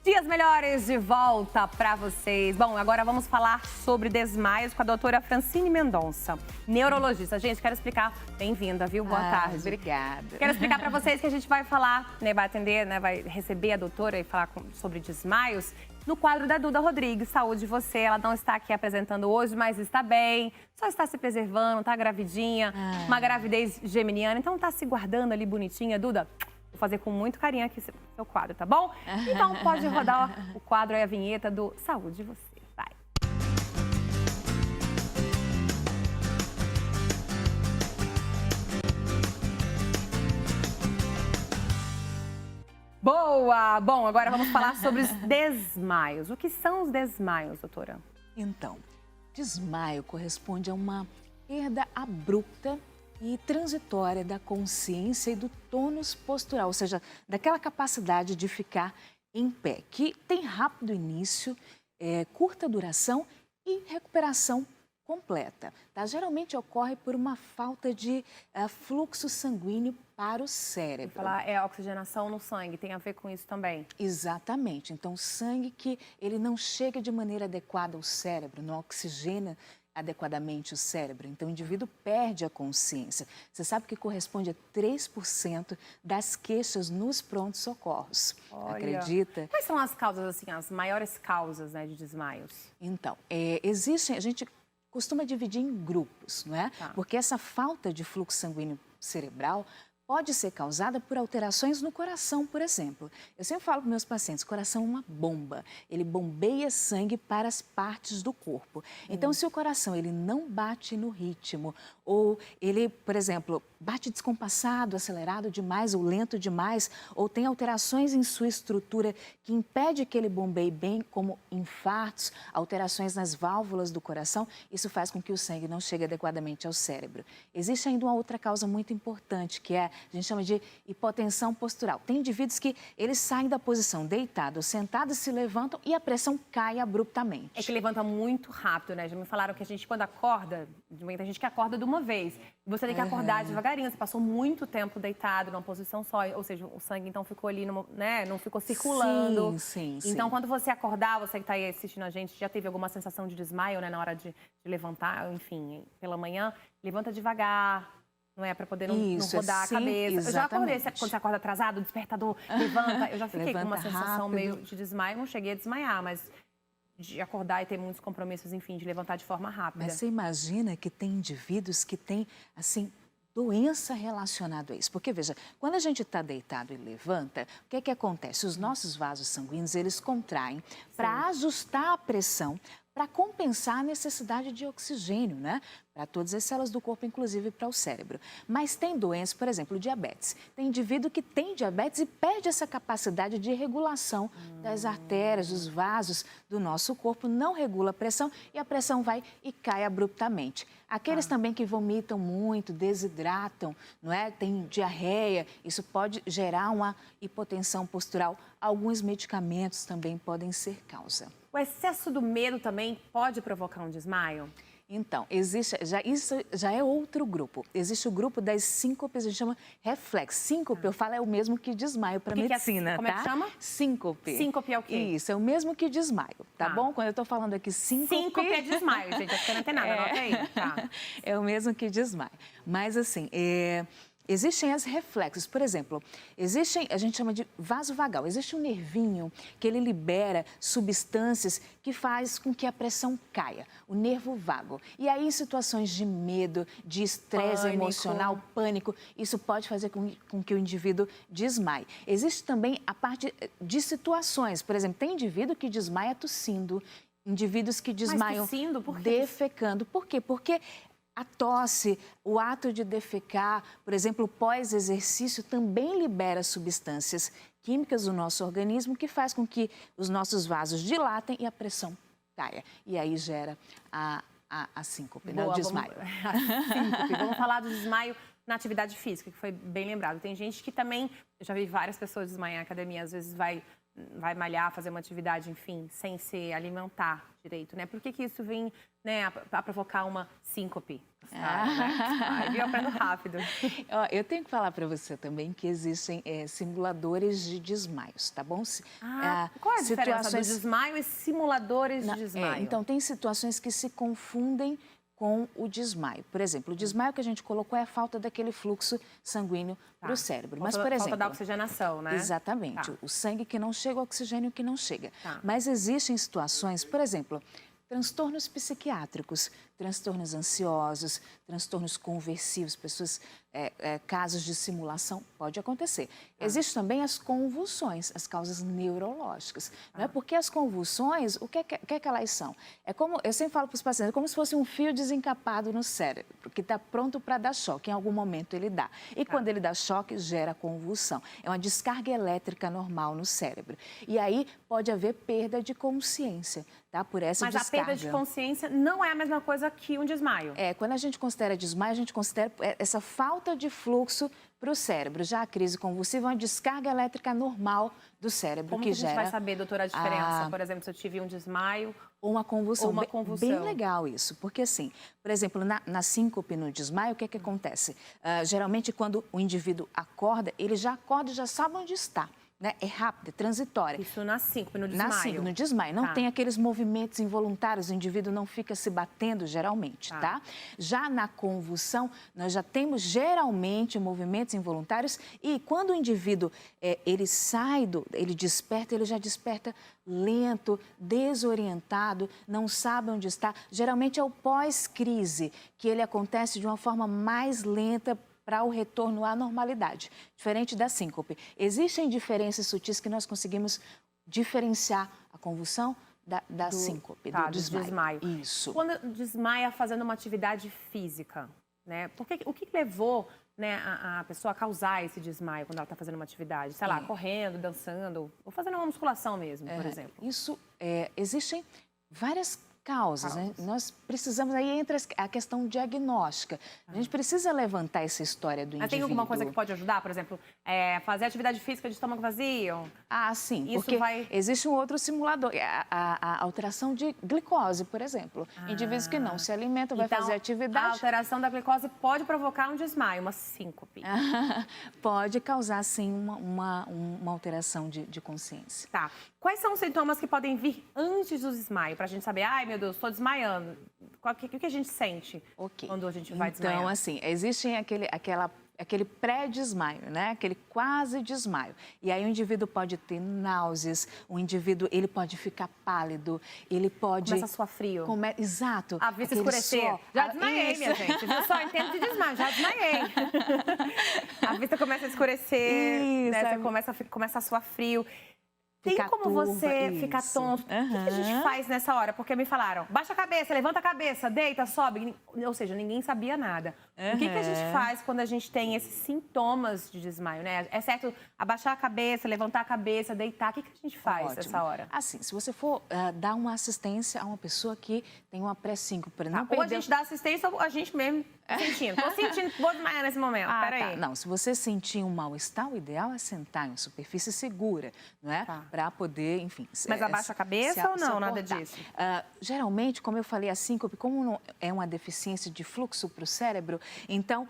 Dias melhores de volta para vocês. Bom, agora vamos falar sobre desmaios com a doutora Francine Mendonça, neurologista. Gente, quero explicar. Bem-vinda, viu? Boa tarde. Obrigada. Quero explicar para vocês que a gente vai falar, né, vai atender, né, vai receber a doutora e falar sobre desmaios no quadro da Duda Rodrigues, Saúde Você. Ela não está aqui apresentando hoje, mas está bem, só está se preservando, está gravidinha, uma gravidez geminiana, então está se guardando ali bonitinha. Duda, vou fazer com muito carinho aqui seu quadro, tá bom? Então pode rodar o quadro e a vinheta do Saúde Você. Vai. Boa! Bom, agora vamos falar sobre os desmaios. O que são os desmaios, doutora? Então, desmaio corresponde a uma perda abrupta e transitória da consciência e do tônus postural, ou seja, daquela capacidade de ficar em pé, que tem rápido início, curta duração e recuperação completa. Tá? Geralmente ocorre por uma falta de fluxo sanguíneo para o cérebro. Falar oxigenação no sangue, tem a ver com isso também? Exatamente. Então, o sangue que ele não chega de maneira adequada ao cérebro, não oxigena adequadamente o cérebro. Então, o indivíduo perde a consciência. Você sabe que corresponde a 3% das queixas nos prontos-socorros. Acredita? Quais são as causas, assim, as maiores causas, né, de desmaios? Então, existem, a gente costuma dividir em grupos, não é? Tá. Porque essa falta de fluxo sanguíneo cerebral pode ser causada por alterações no coração, por exemplo. Eu sempre falo para meus pacientes, o coração é uma bomba. Ele bombeia sangue para as partes do corpo. Então, se o coração ele não bate no ritmo, ou ele, por exemplo, bate descompassado, acelerado demais ou lento demais, ou tem alterações em sua estrutura que impede que ele bombeie bem, como infartos, alterações nas válvulas do coração, isso faz com que o sangue não chegue adequadamente ao cérebro. Existe ainda uma outra causa muito importante, que é, a gente chama de hipotensão postural. Tem indivíduos que eles saem da posição deitado ou sentado, se levantam e a pressão cai abruptamente. É que levanta muito rápido, né? Já me falaram que a gente, quando acorda, tem gente que acorda de uma vez. Você tem que acordar devagarinho. Você passou muito tempo deitado numa posição só, ou seja, o sangue então ficou ali, né? Não ficou circulando. Sim. Então, quando você acordar, você que está aí assistindo a gente, já teve alguma sensação de desmaio, né? Na hora de levantar, enfim, pela manhã, levanta devagar. Não é? Para poder não rodar a cabeça. Exatamente. Eu já acordei, quando você acorda atrasado, o despertador levanta. Eu já fiquei com uma sensação rápido. meio de desmaio. Não cheguei a desmaiar, mas de acordar e ter muitos compromissos, enfim, de levantar de forma rápida. Mas você imagina que tem indivíduos que têm, assim, doença relacionada a isso. Porque, veja, quando a gente está deitado e levanta, o que acontece? Os nossos vasos sanguíneos, eles contraem para ajustar a pressão, para compensar a necessidade de oxigênio, né? Para todas as células do corpo, inclusive para o cérebro. Mas tem doenças, por exemplo, diabetes. Tem indivíduo que tem diabetes e perde essa capacidade de regulação das artérias, dos vasos do nosso corpo, não regula a pressão e a pressão vai e cai abruptamente. Aqueles também que vomitam muito, desidratam, não é? Tem diarreia, isso pode gerar uma hipotensão postural. Alguns medicamentos também podem ser causa. O excesso do medo também pode provocar um desmaio? Então, isso já é outro grupo. Existe o grupo das síncopes, a gente chama reflexo. Síncope, eu falo, é o mesmo que desmaio para medicina, como é que chama? Síncope. Síncope é o quê? Isso, é o mesmo que desmaio, tá bom? Quando eu estou falando aqui síncope... Síncope é desmaio, gente, acho que não tem nada, anota aí. Tá. É o mesmo que desmaio. Mas, assim, existem as reflexos, por exemplo, a gente chama de vaso vagal, existe um nervinho que ele libera substâncias que faz com que a pressão caia, o nervo vago. E aí, em situações de medo, de estresse emocional, pânico, isso pode fazer com que o indivíduo desmaie. Existe também a parte de situações, por exemplo, tem indivíduo que desmaia tossindo, indivíduos que desmaiam defecando. Por quê? Porque a tosse, o ato de defecar, por exemplo, pós-exercício, também libera substâncias químicas do nosso organismo que faz com que os nossos vasos dilatem e a pressão caia. E aí gera a síncope, né? O desmaio. Vamos falar do desmaio na atividade física, que foi bem lembrado. Tem gente que também, eu já vi várias pessoas desmaiar em academia, às vezes vai vai malhar, fazer uma atividade, enfim, sem se alimentar direito, né? Por que isso vem, né, a provocar uma síncope? Né? Eu aprendo rápido. Eu tenho que falar para você também que existem simuladores de desmaios, tá bom? Qual é a diferença do desmaio e simuladores de desmaio? Então, tem situações que se confundem com o desmaio. Por exemplo, o desmaio que a gente colocou é a falta daquele fluxo sanguíneo para o cérebro. Mas, por exemplo, falta da oxigenação, né? Exatamente. O sangue que não chega, o oxigênio que não chega. Mas existem situações, por exemplo, transtornos psiquiátricos, transtornos ansiosos, transtornos conversivos, pessoas, casos de simulação, pode acontecer. Existem também as convulsões, as causas neurológicas. Não é? Porque as convulsões, o que é que elas são? É como, eu sempre falo para os pacientes, é como se fosse um fio desencapado no cérebro, que está pronto para dar choque, em algum momento ele dá. E quando ele dá choque, gera convulsão. É uma descarga elétrica normal no cérebro. E aí pode haver perda de consciência, tá? Por essa descarga. Mas a perda de consciência não é a mesma coisa que um desmaio. Quando a gente considera desmaio, a gente considera essa falta de fluxo para o cérebro. Já a crise convulsiva é uma descarga elétrica normal do cérebro. Como que a gente vai saber, doutora, a diferença? Por exemplo, se eu tive um desmaio ou uma convulsão. Ou uma convulsão. Bem legal isso, porque assim, por exemplo, na síncope, no desmaio, o que acontece? Geralmente, quando o indivíduo acorda, ele já acorda e já sabe onde está. Né? É rápido, é transitória. Isso na síncope, no desmaio. Na síncope, no desmaio. Não tem aqueles movimentos involuntários, o indivíduo não fica se batendo geralmente, tá? Já na convulsão, nós já temos geralmente movimentos involuntários e quando o indivíduo, ele ele desperta, ele já desperta lento, desorientado, não sabe onde está. Geralmente é o pós-crise, que ele acontece de uma forma mais lenta, para o retorno à normalidade, diferente da síncope. Existem diferenças sutis que nós conseguimos diferenciar a convulsão da síncope, do desmaio. Isso. Quando desmaia fazendo uma atividade física, né? O que levou, né, a pessoa a causar esse desmaio quando ela está fazendo uma atividade? Sei lá, correndo, dançando, ou fazendo uma musculação mesmo, por exemplo. Existem várias causas, né? Nós precisamos, aí entra a questão diagnóstica. A gente precisa levantar essa história do indivíduo. Tem alguma coisa que pode ajudar? Por exemplo, fazer atividade física de estômago vazio? Sim, porque existe um outro simulador, a alteração de glicose, por exemplo. Indivíduos que não se alimentam, vai fazer atividade. A alteração da glicose pode provocar um desmaio, uma síncope. Pode causar, sim, uma alteração de consciência. Tá. Quais são os sintomas que podem vir antes do desmaio? Para a gente saber, ai meu Deus, estou desmaiando. O que a gente sente quando a gente vai desmaiar? Então, assim, existem aquele pré-desmaio, né? Aquele quase desmaio. E aí o indivíduo pode ter náuseas, o indivíduo ele pode ficar pálido, ele pode... Começa a suar frio. Exato. A vista escurecer. Já desmaiei, minha gente. Viu só? Em tempo de desmaio, já desmaiei. A vista começa a escurecer, né? Você começa a suar frio. Tem como você ficar tonto? O que a gente faz nessa hora? Porque me falaram, baixa a cabeça, levanta a cabeça, deita, sobe. Ou seja, ninguém sabia nada. O que a gente faz quando a gente tem esses sintomas de desmaio, né? É certo abaixar a cabeça, levantar a cabeça, deitar. O que a gente faz nessa hora? Assim, se você for dar uma assistência a uma pessoa que tem uma pré-síncope, ou a gente dá assistência ou a gente mesmo sentindo. Tô sentindo, vou desmaiar nesse momento, peraí. Não, se você sentir um mal-estar, o ideal é sentar em uma superfície segura, não é? Para poder, enfim... Mas abaixa a cabeça ou não, nada disso? Geralmente, como eu falei, a síncope, como não é uma deficiência de fluxo para o cérebro, então,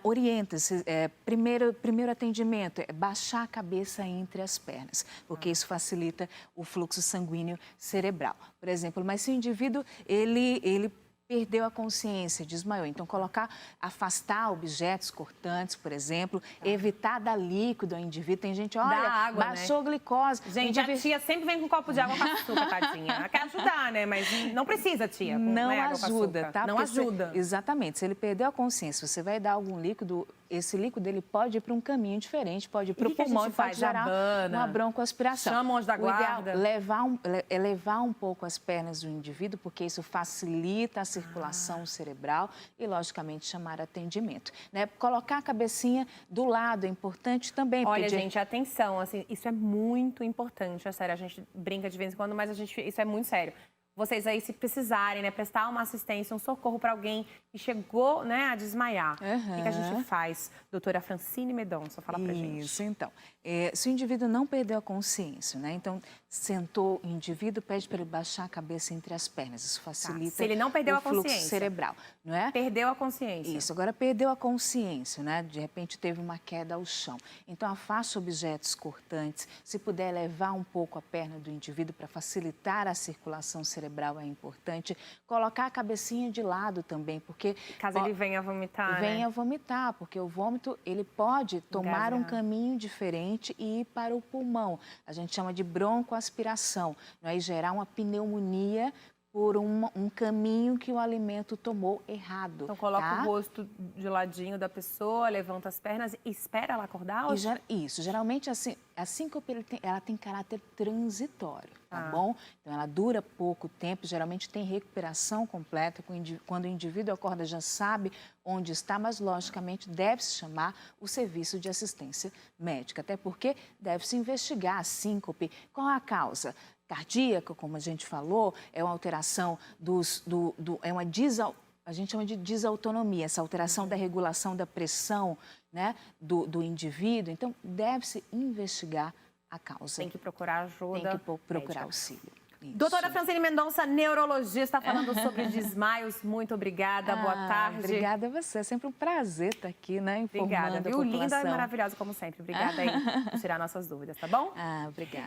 orienta-se, primeiro atendimento é baixar a cabeça entre as pernas, porque isso facilita o fluxo sanguíneo cerebral. Por exemplo, mas se o indivíduo, ele perdeu a consciência, desmaiou. Então, afastar objetos cortantes, por exemplo, evitar dar líquido ao indivíduo. Tem gente, olha, água, baixou glicose. Gente, a tia sempre vem com um copo de água com açúcar, tadinha. Ela quer ajudar, né? Mas não precisa, tia. Não ajuda, tá? Não ajuda. Exatamente. Se ele perdeu a consciência, você vai dar algum líquido, esse líquido ele pode ir para um caminho diferente, pode ir para o pulmão e pode gerar uma broncoaspiração. Chama o anjo da guarda. O ideal é levar um pouco as pernas do indivíduo, porque isso facilita a circulação cerebral e, logicamente, chamar atendimento. Né? Colocar a cabecinha do lado é importante também. Olha, gente, atenção, assim, isso é muito importante, é sério, a gente brinca de vez em quando, mas isso é muito sério. vocês aí, se precisarem, né, prestar uma assistência, um socorro para alguém que chegou, né, a desmaiar. O que a gente faz? Doutora Francine Mendonça, fala pra gente. Isso, então. Se o indivíduo não perdeu a consciência, né? Então, sentou o indivíduo, pede para ele baixar a cabeça entre as pernas. Isso facilita Se ele não perdeu o a fluxo consciência. cerebral, não é? Perdeu a consciência. Isso, agora perdeu a consciência, né? De repente teve uma queda ao chão. Então, afaste objetos cortantes. Se puder levar um pouco a perna do indivíduo para facilitar a circulação cerebral é importante. Colocar a cabecinha de lado também, porque... Caso ele venha vomitar, Venha vomitar, porque o vômito, ele pode tomar um caminho diferente e ir para o pulmão. A gente chama de broncoaspiração, não é? E gerar uma pneumonia por um caminho que o alimento tomou errado. Então, coloca o rosto de ladinho da pessoa, levanta as pernas e espera ela acordar? Isso, geralmente a síncope ela tem caráter transitório, tá bom? Então, ela dura pouco tempo, geralmente tem recuperação completa. Quando o indivíduo acorda, já sabe onde está, mas, logicamente, deve-se chamar o serviço de assistência médica, até porque deve-se investigar a síncope. Qual a causa? Cardíaca, como a gente falou, é uma alteração a gente chama de desautonomia, essa alteração da regulação da pressão, né, do indivíduo. Então, deve-se investigar a causa. Tem que procurar ajuda. Tem que procurar auxílio. Isso. Doutora Francine Mendonça, neurologista, falando sobre desmaios. Muito obrigada, boa tarde. Obrigada a você, é sempre um prazer estar aqui, né, informando obrigada, a viu? população. Linda e maravilhosa, como sempre. Obrigada aí por tirar nossas dúvidas, tá bom? Obrigada.